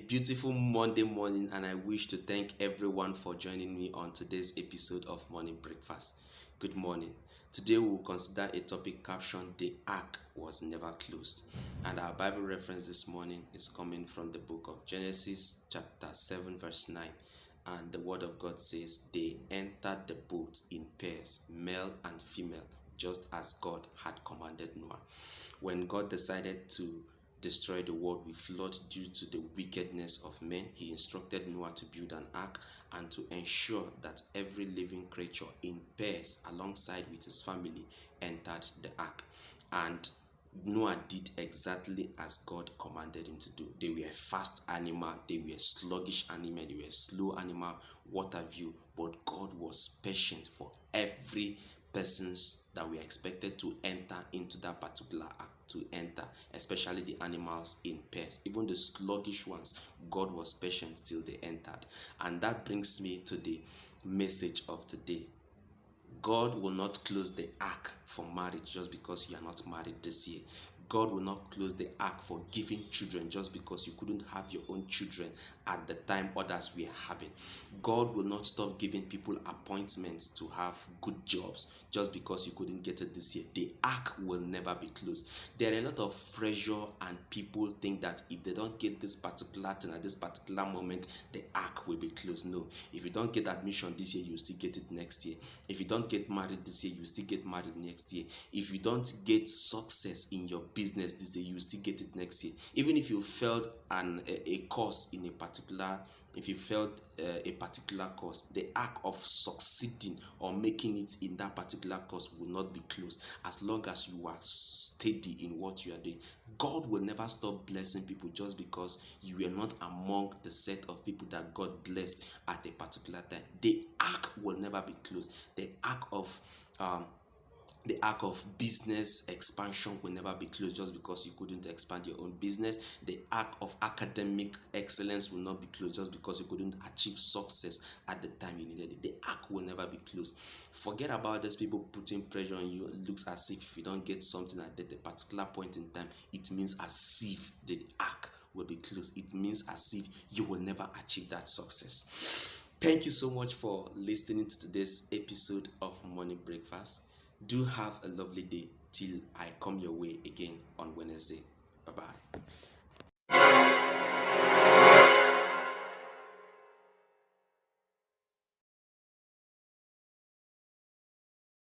beautiful Monday morning, and I wish to thank everyone for joining me on today's episode of Morning Breakfast. Good morning. Today we will consider a topic captioned "The Ark Was Never Closed," and our Bible reference this morning is coming from the book of Genesis, chapter 7, verse 9. And the word of God says, "They entered the boat in pairs, male and female, just as God had commanded Noah." When God decided to destroy the world with flood due to the wickedness of men, he instructed Noah to build an ark and to ensure that every living creature in pairs alongside with his family entered the ark. And Noah did exactly as God commanded him to do. They were fast animal, they were sluggish animal, they were slow animal, what have you, but God was patient for every persons that were expected to enter into that particular ark to enter, especially the animals in pairs. Even the sluggish ones, God was patient till they entered. And that brings me to the message of today. God will not close the ark for marriage just because you are not married this year. God will not close the ark for giving children just because you couldn't have your own children at the time others were having. God will not stop giving people appointments to have good jobs just because you couldn't get it this year. The ark will never be closed. There are a lot of pressure, and people think that if they don't get this particular thing at this particular moment, the ark will be closed. No, if you don't get admission this year, you still get it next year. If you don't get married this year, you still get married next year. If you don't get success in your business this year, you still get it next year. Even if you failed a course in a particular, if you failed a particular course, the ark of succeeding or making it in that particular course will not be closed as long as you are steady in what you are doing. God will never stop blessing people just because you were not among the set of people that God blessed at a particular time. The ark will never be closed. The ark of business expansion will never be closed just because you couldn't expand your own business. The ark of academic excellence will not be closed just because you couldn't achieve success at the time you needed it. The ark will never be closed. Forget about those people putting pressure on you. It looks as if you don't get something at a particular point in time, it means as if the ark will be closed. It means as if you will never achieve that success. Thank you so much for listening to today's episode of Morning Breakfast. Do have a lovely day till I come your way again on Wednesday. Bye bye.